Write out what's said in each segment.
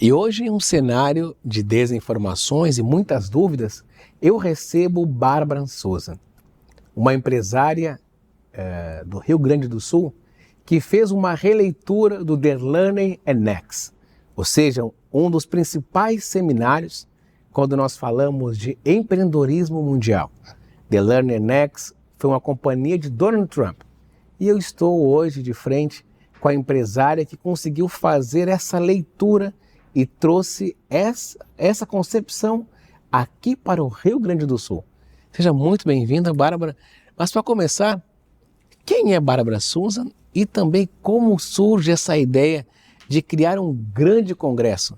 E hoje, em um cenário de desinformações e muitas dúvidas, eu recebo Bárbara Souza, uma empresária do Rio Grande do Sul, que fez uma releitura do The Learning NX, ou seja, um dos principais seminários quando nós falamos de empreendedorismo mundial. The Learning NX foi uma companhia de Donald Trump. E eu estou hoje de frente com a empresária que conseguiu fazer essa leitura e trouxe essa concepção aqui para o Rio Grande do Sul. Seja muito bem-vinda, Bárbara. Mas para começar, quem é Bárbara Souza e também como surge essa ideia de criar um grande congresso?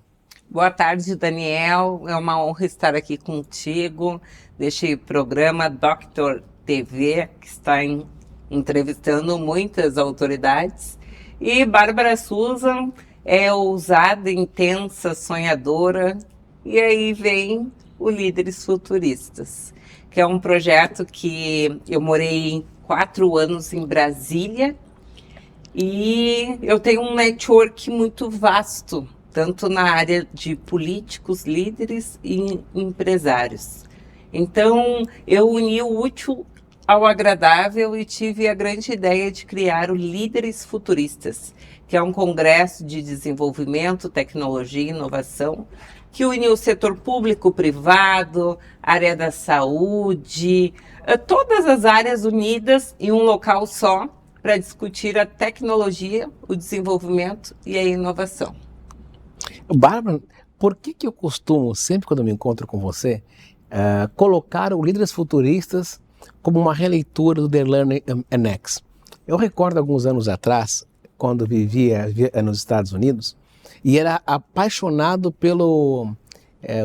Boa tarde, Daniel. É uma honra estar aqui contigo neste programa Dr. TV, que está entrevistando muitas autoridades. E Bárbara Souza é ousada, intensa, sonhadora. E aí vem o Líderes Futuristas, que é um projeto que eu morei 4 anos em Brasília e eu tenho um network muito vasto, tanto na área de políticos, líderes e empresários. Então, eu uni o útil ao agradável e tive a grande ideia de criar o Líderes Futuristas, que é um congresso de desenvolvimento, tecnologia e inovação, que une o setor público-privado, área da saúde, todas as áreas unidas em um local só para discutir a tecnologia, o desenvolvimento e a inovação. Bárbara, por que eu costumo, sempre quando me encontro com você, colocar o Líderes Futuristas como uma releitura do The Learning NX? Eu recordo alguns anos atrás, quando vivia nos Estados Unidos, e era apaixonado pelo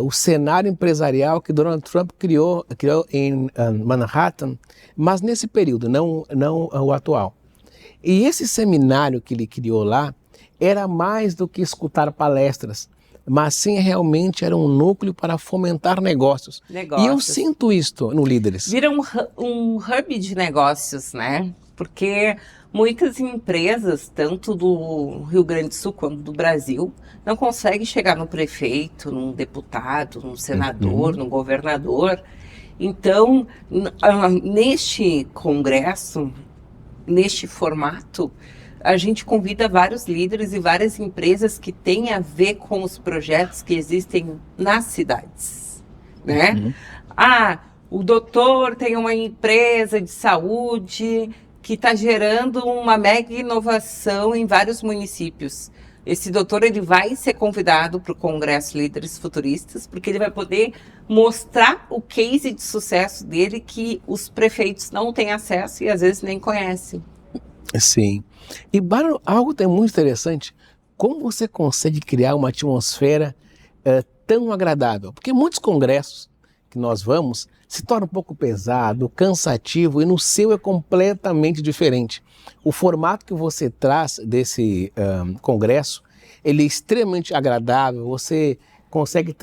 o cenário empresarial que Donald Trump criou em Manhattan, mas nesse período, não o atual. E esse seminário que ele criou lá era mais do que escutar palestras, mas sim realmente era um núcleo para fomentar negócios. E eu sinto isto no Líderes. Vira um hub de negócios, né? Porque muitas empresas, tanto do Rio Grande do Sul quanto do Brasil, não conseguem chegar no prefeito, num deputado, num senador, num governador. Então, neste congresso, neste formato, a gente convida vários líderes e várias empresas que têm a ver com os projetos que existem nas cidades, né? O doutor tem uma empresa de saúde que está gerando uma mega inovação em vários municípios. Esse doutor ele vai ser convidado para o Congresso Líderes Futuristas, porque ele vai poder mostrar o case de sucesso dele que os prefeitos não têm acesso e às vezes nem conhecem. Sim. E, Bárbara, algo que é muito interessante, como você consegue criar uma atmosfera tão agradável? Porque muitos congressos que nós vamos se torna um pouco pesado, cansativo, e no seu é completamente diferente. O formato que você traz desse congresso, ele é extremamente agradável, você consegue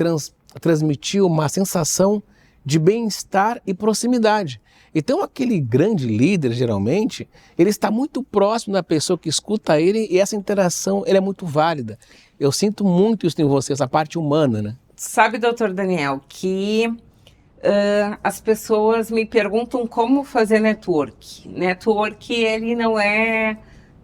transmitir uma sensação de bem-estar e proximidade. Então aquele grande líder, geralmente, ele está muito próximo da pessoa que escuta ele e essa interação ele é muito válida. Eu sinto muito isso em você, essa parte humana, né? Sabe, doutor Daniel, que as pessoas me perguntam como fazer network. Network, ele não é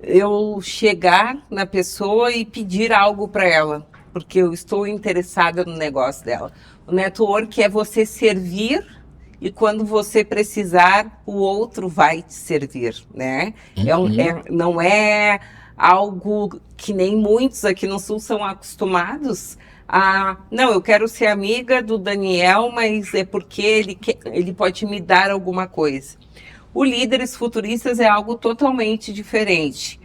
eu chegar na pessoa e pedir algo para ela, porque eu estou interessada no negócio dela. O network é você servir e quando você precisar, o outro vai te servir, né? Não é algo que nem muitos aqui no Sul são acostumados a... Não, eu quero ser amiga do Daniel, mas é porque ele pode me dar alguma coisa. O Líderes Futuristas é algo totalmente diferente.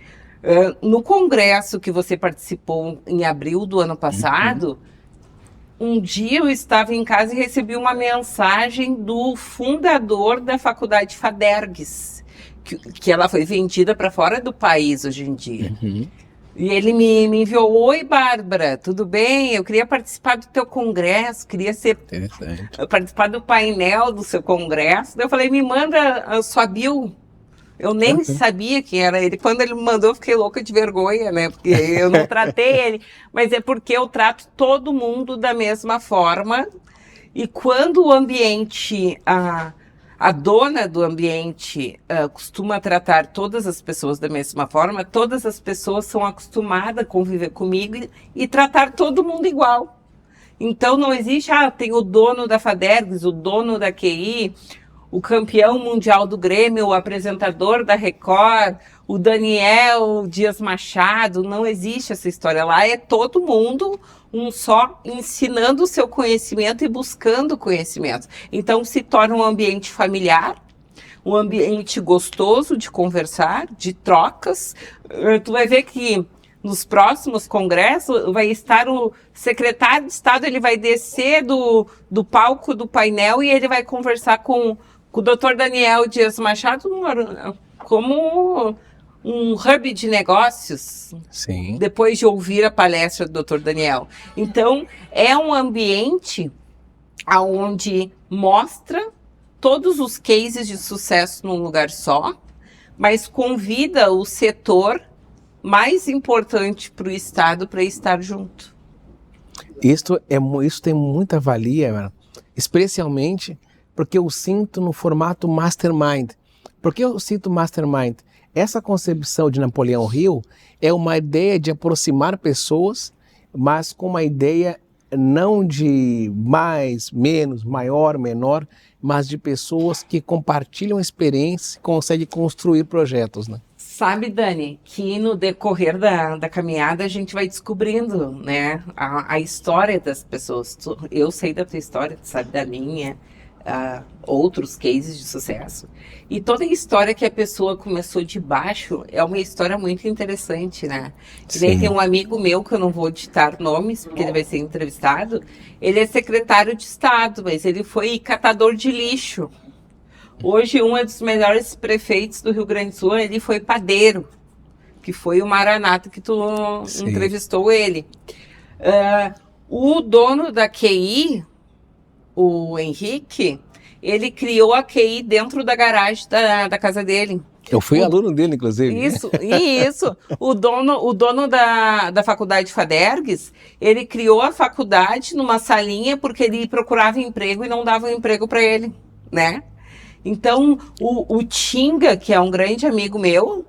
No congresso que você participou em abril do ano passado... Um dia eu estava em casa e recebi uma mensagem do fundador da faculdade Fadergues, que ela foi vendida para fora do país hoje em dia. E ele me enviou: oi, Bárbara, tudo bem? Eu queria participar do teu congresso, queria participar do painel do seu congresso. Daí eu falei: me manda a sua bio. Eu nem sabia quem era ele. Quando ele me mandou, eu fiquei louca de vergonha, né? Porque eu não tratei ele. Mas é porque eu trato todo mundo da mesma forma. E quando o ambiente, a dona do ambiente costuma tratar todas as pessoas da mesma forma, todas as pessoas são acostumadas a conviver comigo e tratar todo mundo igual. Então não existe, tem o dono da Fadergs, o dono da QI, o campeão mundial do Grêmio, o apresentador da Record, o Daniel Dias Machado, não existe essa história. Lá é todo mundo um só, ensinando o seu conhecimento e buscando conhecimento. Então se torna um ambiente familiar, um ambiente gostoso de conversar, de trocas. Tu vai ver que nos próximos congressos vai estar o secretário de Estado, ele vai descer do palco do painel e ele vai conversar com o Dr. Daniel Dias Machado como um hub de negócios. Sim. Depois de ouvir a palestra do Dr. Daniel. Então, é um ambiente onde mostra todos os cases de sucesso num lugar só, mas convida o setor mais importante para o Estado para estar junto. Isso tem muita valia, especialmente porque eu sinto no formato mastermind. Por que eu sinto mastermind? Essa concepção de Napoleão Hill é uma ideia de aproximar pessoas, mas com uma ideia não de mais, menos, maior, menor, mas de pessoas que compartilham experiência e conseguem construir projetos, né? Sabe, Dani, que no decorrer da caminhada a gente vai descobrindo, né, a história das pessoas. Eu sei da tua história, tu sabe da minha, outros cases de sucesso. E toda a história que a pessoa começou de baixo é uma história muito interessante, né? E daí tem um amigo meu, que eu não vou ditar nomes, porque ele vai ser entrevistado, ele é secretário de Estado, mas ele foi catador de lixo. Hoje, um dos melhores prefeitos do Rio Grande do Sul, ele foi padeiro, que foi o Maranata que tu entrevistou ele. O dono da QI, o Henrique, ele criou a QI dentro da garagem da casa dele. Eu fui aluno dele, inclusive. Isso. O dono da faculdade Fadergs, ele criou a faculdade numa salinha porque ele procurava emprego e não dava um emprego para ele, né? Então, o Tinga, que é um grande amigo meu,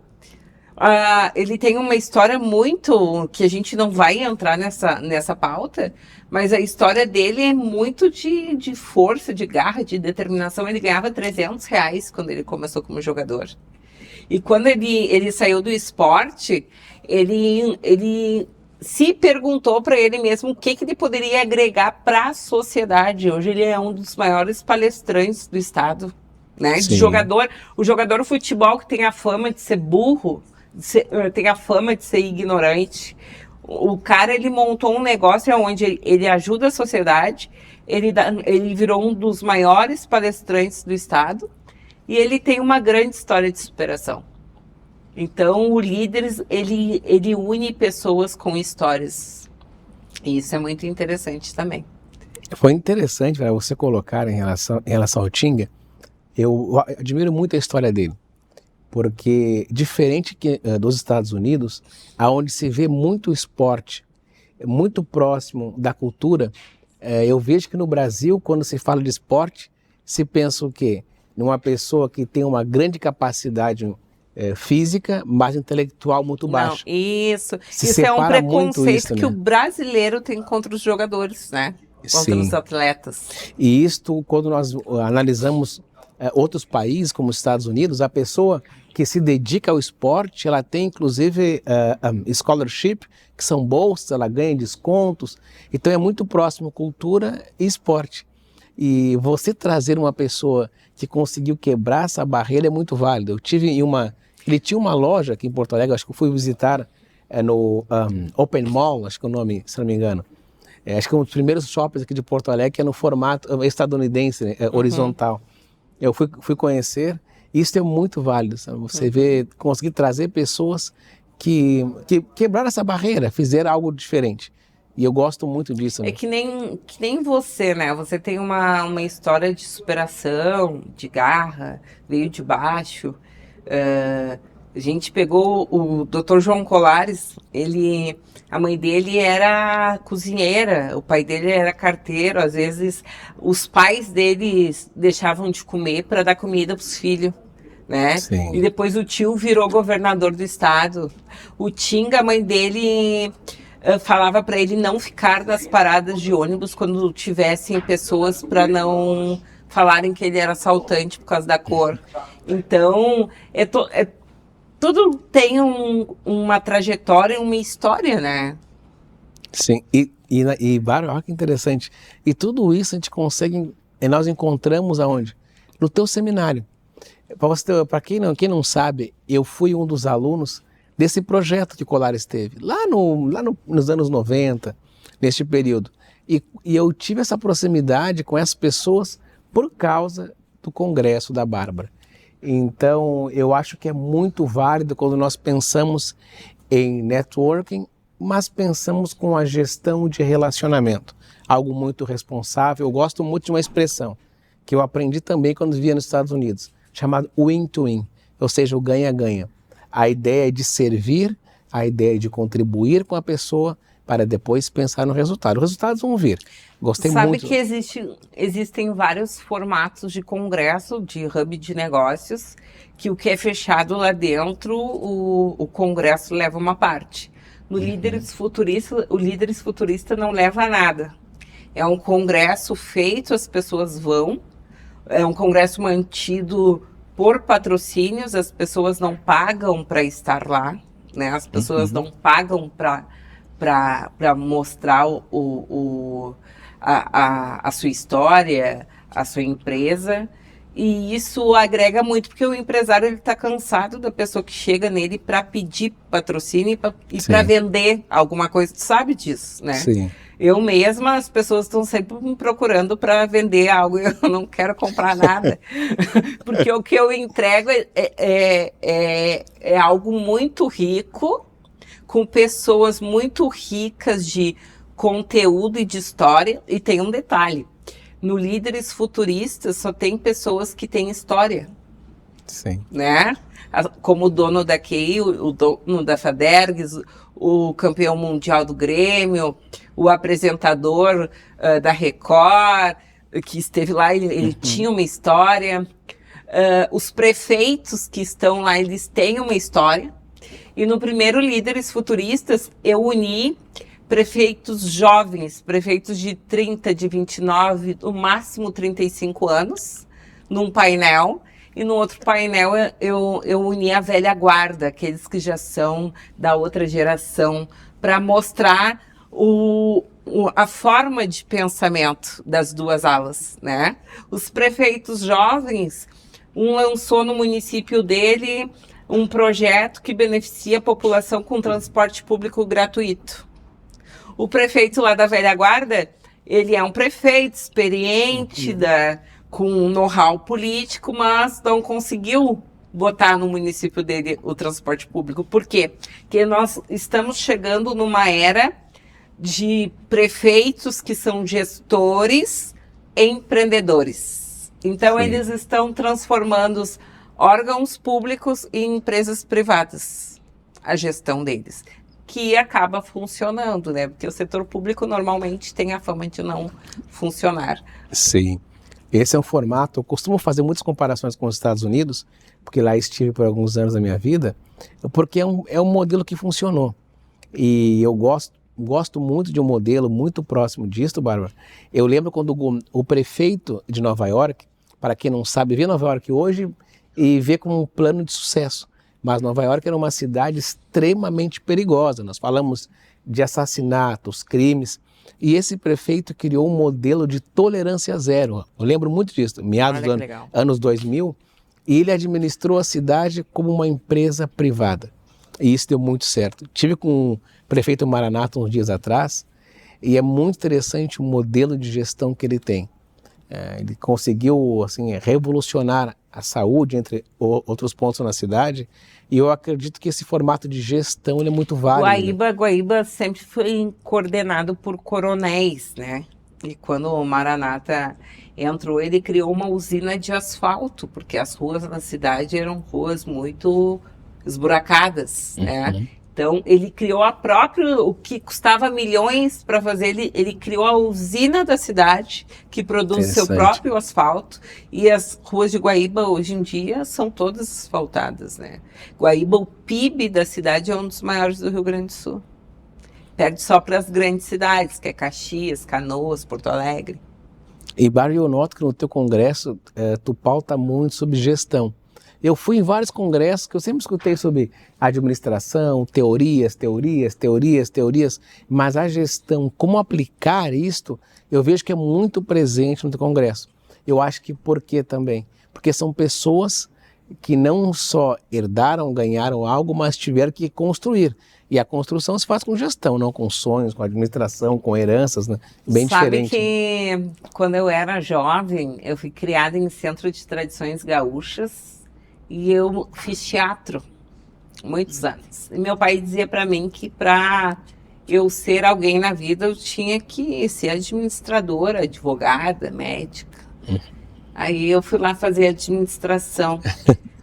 ele tem uma história muito, que a gente não vai entrar nessa pauta, mas a história dele é muito de força, de garra, de determinação. Ele ganhava R$300 quando ele começou como jogador. E quando ele saiu do esporte, ele se perguntou para ele mesmo o que ele poderia agregar para a sociedade. Hoje ele é um dos maiores palestrantes do estado, né? De jogador, o jogador de futebol que tem a fama de ser burro, tem a fama de ser ignorante. O cara, ele montou um negócio onde ele ajuda a sociedade, ele virou um dos maiores palestrantes do estado e ele tem uma grande história de superação. Então, o Líderes, ele une pessoas com histórias. E isso é muito interessante também. Foi interessante você colocar em relação ao Tinga. Eu admiro muito a história dele, porque diferente dos Estados Unidos, onde se vê muito esporte, muito próximo da cultura, eu vejo que no Brasil, quando se fala de esporte, se pensa o quê? Numa pessoa que tem uma grande capacidade física, mas intelectual muito baixa. Não, isso é um preconceito que o brasileiro tem contra os jogadores, né? Contra os atletas. E isto, quando nós analisamos outros países, como os Estados Unidos, a pessoa que se dedica ao esporte, ela tem inclusive scholarship, que são bolsas, ela ganha descontos, então é muito próximo cultura e esporte. E você trazer uma pessoa que conseguiu quebrar essa barreira é muito válido. Eu tive ele tinha uma loja aqui em Porto Alegre, acho que eu fui visitar no Open Mall, acho que é o nome, se não me engano. Acho que é um dos primeiros shoppings aqui de Porto Alegre, que é no formato estadunidense, né, horizontal. Eu fui conhecer, e isso é muito válido, sabe? Você vê, conseguir trazer pessoas que quebraram essa barreira, fizeram algo diferente. E eu gosto muito disso. Né? É que nem você, né? Você tem uma história de superação, de garra, veio de baixo. A gente pegou o Dr. João Colares, a mãe dele era cozinheira, o pai dele era carteiro, às vezes os pais deles deixavam de comer para dar comida para os filhos, né? Sim. E depois o tio virou governador do estado. O Tinga, a mãe dele falava para ele não ficar nas paradas de ônibus quando tivessem pessoas para não falarem que ele era assaltante por causa da cor. Então, tudo tem uma trajetória, uma história, né? Sim, Bárbara, olha que interessante. E tudo isso a gente consegue, e nós encontramos aonde? No teu seminário. Para quem não sabe, eu fui um dos alunos desse projeto que Colares teve, nos anos 90, neste período. E eu tive essa proximidade com essas pessoas por causa do congresso da Bárbara. Então, eu acho que é muito válido quando nós pensamos em networking, mas pensamos com a gestão de relacionamento, algo muito responsável. Eu gosto muito de uma expressão que eu aprendi também quando vivia nos Estados Unidos, chamado win-to-win, ou seja, o ganha-ganha. A ideia é de servir, a ideia é de contribuir com a pessoa para depois pensar no resultado. Os resultados vão vir. Gostei muito. Sabe que existem vários formatos de congresso, de hub de negócios, que o que é fechado lá dentro, o congresso leva uma parte. No Líderes Futurista, o Líderes Futurista não leva nada. É um congresso feito, as pessoas vão, é um congresso mantido por patrocínios, as pessoas não pagam para estar lá, né? As pessoas não pagam para mostrar a sua história, a sua empresa. E isso agrega muito, porque o empresário está cansado da pessoa que chega nele para pedir patrocínio e para vender alguma coisa. Tu sabe disso, né? Sim. Eu mesma, as pessoas estão sempre me procurando para vender algo e eu não quero comprar nada. Porque o que eu entrego é algo muito rico, com pessoas muito ricas de conteúdo e de história. E tem um detalhe. No Líderes Futuristas só tem pessoas que têm história. Sim. Né? Como o dono da QI, o dono da Fadergs, o campeão mundial do Grêmio, o apresentador da Record, que esteve lá, ele tinha uma história. Os prefeitos que estão lá, eles têm uma história. E no primeiro Líderes Futuristas, eu uni prefeitos jovens, prefeitos de 30, de 29, no máximo 35 anos, num painel. E no outro painel eu uni a velha guarda, aqueles que já são da outra geração, para mostrar a forma de pensamento das duas alas, né? Os prefeitos jovens, um lançou no município dele um projeto que beneficia a população com transporte público gratuito. O prefeito lá da velha guarda, ele é um prefeito experiente, com um know-how político, mas não conseguiu botar no município dele o transporte público. Por quê? Porque nós estamos chegando numa era de prefeitos que são gestores empreendedores. Então, eles estão transformando os órgãos públicos em empresas privadas, a gestão deles, que acaba funcionando, né? Porque o setor público normalmente tem a fama de não funcionar. Sim. Esse é um formato, eu costumo fazer muitas comparações com os Estados Unidos, porque lá estive por alguns anos da minha vida, porque é um modelo que funcionou. E eu gosto muito de um modelo muito próximo disso, Bárbara. Eu lembro quando o prefeito de Nova York, para quem não sabe, vê Nova York hoje e vê como um plano de sucesso. Mas Nova York era uma cidade extremamente perigosa. Nós falamos de assassinatos, crimes. E esse prefeito criou um modelo de tolerância zero. Eu lembro muito disso, meados dos anos 2000. E ele administrou a cidade como uma empresa privada. E isso deu muito certo. Tive com o prefeito Maranata uns dias atrás. E é muito interessante o modelo de gestão que ele tem. Ele conseguiu assim, revolucionar a saúde, entre outros pontos na cidade, e eu acredito que esse formato de gestão ele é muito válido. Guaíba sempre foi coordenado por coronéis, né? E quando o Maranata entrou, ele criou uma usina de asfalto, porque as ruas na cidade eram ruas muito esburacadas, né? Então, ele criou o que custava milhões para fazer, ele criou a usina da cidade, que produz seu próprio asfalto, e as ruas de Guaíba, hoje em dia, são todas asfaltadas, né? Guaíba, o PIB da cidade é um dos maiores do Rio Grande do Sul. Perde só para as grandes cidades, que é Caxias, Canoas, Porto Alegre. E, Bárbara, eu noto que no teu congresso, tu pauta muito sobre gestão. Eu fui em vários congressos que eu sempre escutei sobre administração, teorias, mas a gestão, como aplicar isto, eu vejo que é muito presente no teu congresso. Eu acho que por quê também? Porque são pessoas que não só herdaram, ganharam algo, mas tiveram que construir. E a construção se faz com gestão, não com sonhos, com administração, com heranças, né? Bem diferente. Sabe que quando eu era jovem, eu fui criada em Centro de Tradições Gaúchas e eu fiz teatro muitos anos. E meu pai dizia para mim que para eu ser alguém na vida, eu tinha que ser administradora, advogada, médica. Aí eu fui lá fazer administração.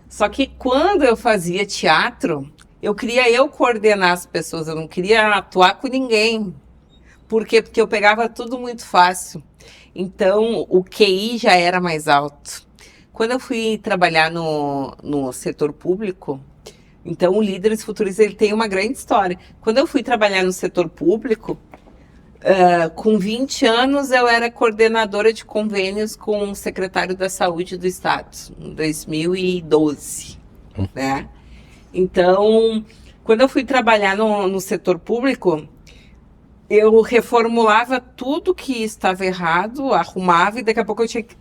Só que quando eu fazia teatro, eu queria coordenar as pessoas, eu não queria atuar com ninguém. Por quê? Porque eu pegava tudo muito fácil. Então, o QI já era mais alto. Quando eu fui trabalhar no setor público, então o Líderes Futuristas ele tem uma grande história. Quando eu fui trabalhar no setor público, com 20 anos eu era coordenadora de convênios com o secretário da Saúde do Estado, em 2012, né? Então, quando eu fui trabalhar no setor público, eu reformulava tudo que estava errado, arrumava e daqui a pouco eu tinha que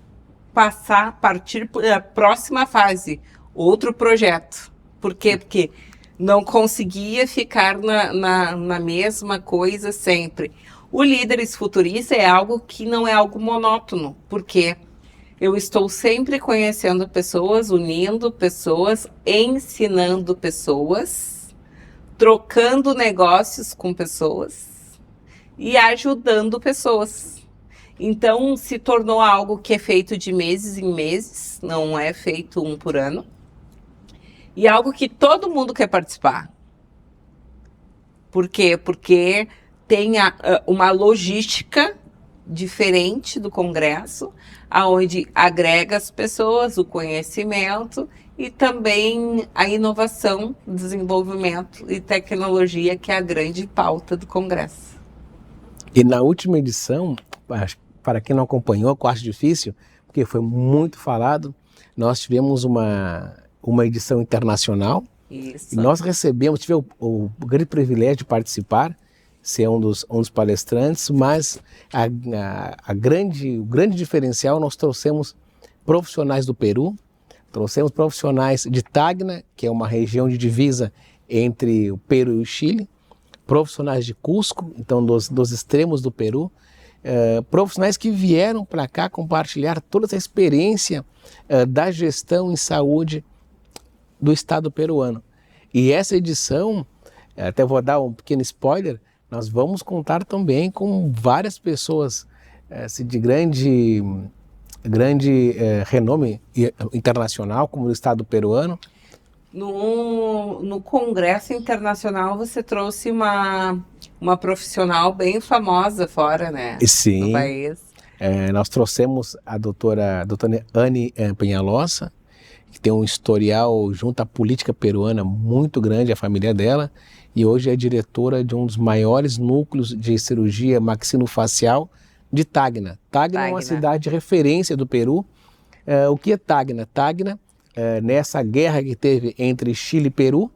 partir para a próxima fase, outro projeto. Por quê? Porque não conseguia ficar na mesma coisa sempre. O Líderes Futurista é algo que não é algo monótono, porque eu estou sempre conhecendo pessoas, unindo pessoas, ensinando pessoas, trocando negócios com pessoas e ajudando pessoas. Então, se tornou algo que é feito de meses em meses, não é feito um por ano, e algo que todo mundo quer participar. Por quê? Porque tem uma logística diferente do Congresso, aonde agrega as pessoas, o conhecimento e também a inovação, desenvolvimento e tecnologia, que é a grande pauta do Congresso. E na última edição, para quem não acompanhou, que eu acho difícil, porque foi muito falado, nós tivemos uma edição internacional. Isso. E nós tivemos o grande privilégio de participar, ser um dos palestrantes, mas o grande diferencial, nós trouxemos profissionais do Peru, trouxemos profissionais de Tacna, que é uma região de divisa entre o Peru e o Chile, profissionais de Cusco, então dos extremos do Peru, profissionais que vieram para cá compartilhar toda essa experiência da gestão em saúde do Estado peruano. E essa edição, até vou dar um pequeno spoiler, nós vamos contar também com várias pessoas de grande renome internacional, como o Estado peruano. No Congresso Internacional você trouxe uma profissional bem famosa fora, né? Sim. No país. Nós trouxemos a doutora Anne Penhalosa, que tem um historial junto à política peruana muito grande, a família dela, e hoje é diretora de um dos maiores núcleos de cirurgia maxilofacial de Tacna. Tacna é uma cidade de referência do Peru. O que é Tacna? Tacna, nessa guerra que teve entre Chile e Peru,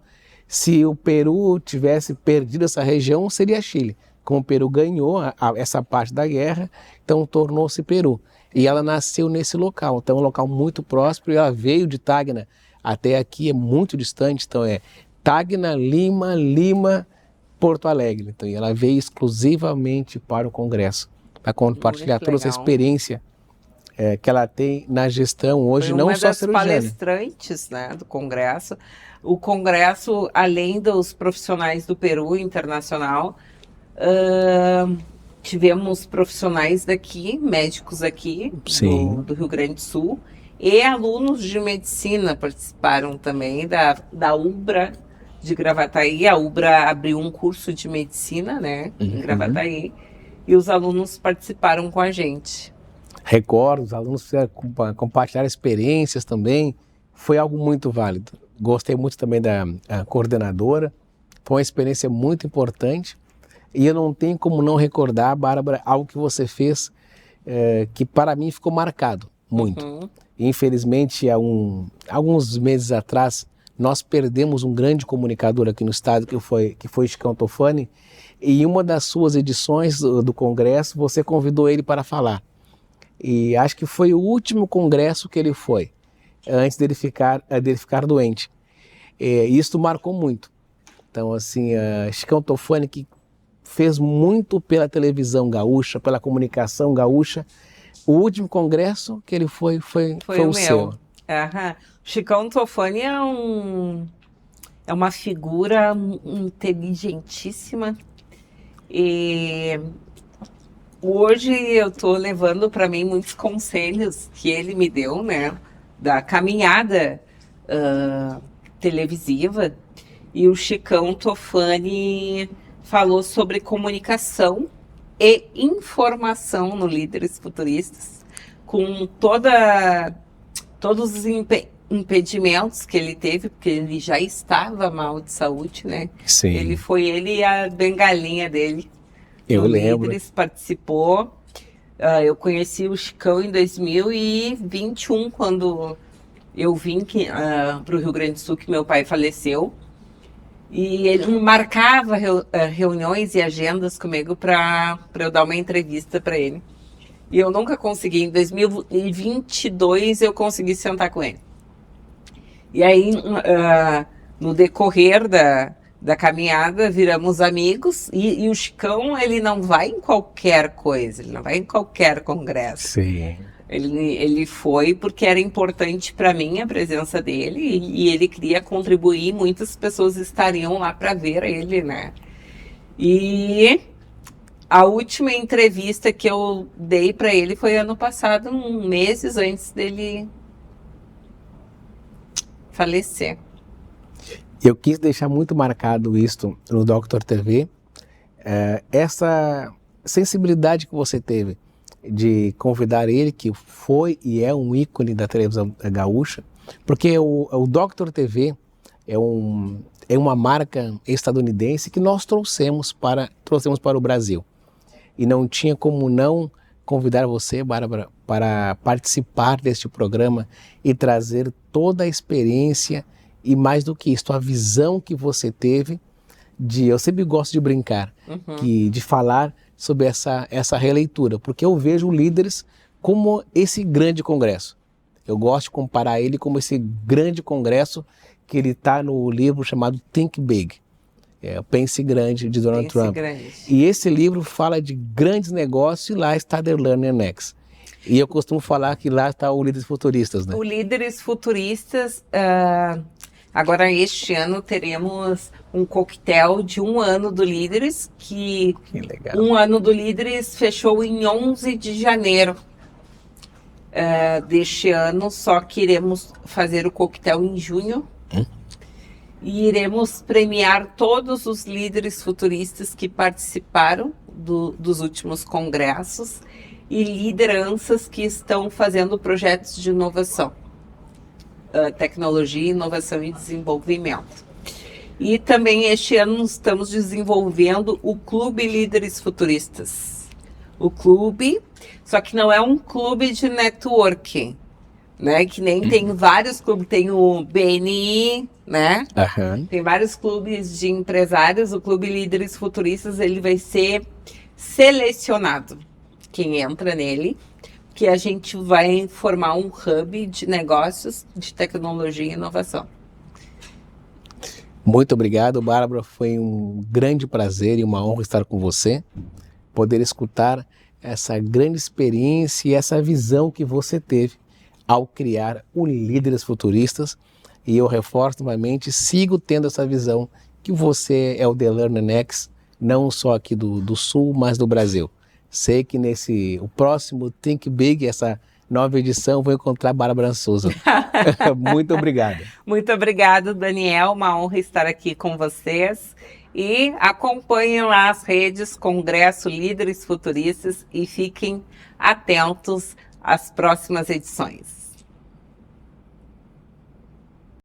se o Peru tivesse perdido essa região, seria Chile. Como o Peru ganhou essa parte da guerra, então tornou-se Peru. E ela nasceu nesse local, então é um local muito próspero, e ela veio de Tacna até aqui, é muito distante, então é Tacna, Lima, Porto Alegre. Então ela veio exclusivamente para o Congresso, para compartilhar toda essa experiência que ela tem na gestão hoje, não só cirurgiana. Uma das palestrantes, né, do Congresso. O Congresso, além dos profissionais do Peru internacional, tivemos profissionais daqui, médicos aqui do Rio Grande do Sul, e alunos de medicina participaram também da UBRA de Gravataí. A UBRA abriu um curso de medicina, né, em Gravataí, e os alunos participaram com a gente. Recordo, os alunos fizeram compartilhar experiências também, foi algo muito válido. Gostei muito também da coordenadora, foi uma experiência muito importante. E eu não tenho como não recordar, Bárbara, algo que você fez que para mim ficou marcado muito. Infelizmente, alguns meses atrás, nós perdemos um grande comunicador aqui no estado, que foi Chicão Tofani, e em uma das suas edições do congresso, você convidou ele para falar. E acho que foi o último congresso que ele foi, antes dele ficar doente. E isso marcou muito. Então, assim, Chicão Tofani, que fez muito pela televisão gaúcha, pela comunicação gaúcha. O último congresso que ele foi o seu. Chicão Tofani é uma figura inteligentíssima. E hoje eu estou levando para mim muitos conselhos que ele me deu, né? Da caminhada televisiva. E o Chicão Tofani falou sobre comunicação e informação no Líderes Futuristas, com todos os impedimentos que ele teve, porque ele já estava mal de saúde, né? Sim. Ele e a bengalinha dele. Eu lembro. Líderes participou. Eu conheci o Chicão em 2021, quando eu vim para o Rio Grande do Sul, que meu pai faleceu. E ele marcava reuniões e agendas comigo para eu dar uma entrevista para ele. E eu nunca consegui. Em 2022 eu consegui sentar com ele. E aí, no decorrer da caminhada, viramos amigos. E o Chicão, ele não vai em qualquer coisa, ele não vai em qualquer congresso. Sim. Ele foi porque era importante para mim a presença dele e ele queria contribuir, muitas pessoas estariam lá para ver ele, né? E a última entrevista que eu dei para ele foi ano passado, meses antes dele falecer. Eu quis deixar muito marcado isto no Dr. TV, essa sensibilidade que você teve de convidar ele, que foi e é um ícone da televisão gaúcha, porque o Dr. TV é uma marca estadunidense que nós trouxemos para o Brasil. E não tinha como não convidar você, Bárbara, para participar deste programa e trazer toda a experiência e, mais do que isso, a visão que você teve eu sempre gosto de brincar, de falar sobre essa releitura, porque eu vejo Líderes como esse grande congresso. Eu gosto de comparar ele como esse grande congresso que ele está no livro chamado Think Big, Pense Grande, de Donald Trump. Grande. E esse livro fala de grandes negócios e lá está The Learner Next. E eu costumo falar que lá está o Líderes Futuristas, né? O Líderes Futuristas, agora este ano teremos um coquetel de 1 ano do Líderes, que legal. 1 ano do Líderes fechou em 11 de janeiro deste ano, só que iremos fazer o coquetel em junho. E iremos premiar todos os líderes futuristas que participaram dos últimos congressos e lideranças que estão fazendo projetos de inovação, tecnologia, inovação e desenvolvimento. E também este ano estamos desenvolvendo o Clube Líderes Futuristas. O clube, só que não é um clube de networking, né? Que nem tem vários clubes, tem o BNI, né? Tem vários clubes de empresários. O Clube Líderes Futuristas, ele vai ser selecionado, quem entra nele, que a gente vai formar um hub de negócios, de tecnologia e inovação. Muito obrigado, Bárbara. Foi um grande prazer e uma honra estar com você, poder escutar essa grande experiência e essa visão que você teve ao criar o Líderes Futuristas. E eu reforço novamente, sigo tendo essa visão que você é o The Learner Next, não só aqui do Sul, mas do Brasil. sei que o próximo Think Big, essa nova edição, vou encontrar Bárbara Souza. Muito obrigado. Muito obrigado, Daniel. Uma honra estar aqui com vocês. E acompanhem lá as redes Congresso Líderes Futuristas e fiquem atentos às próximas edições.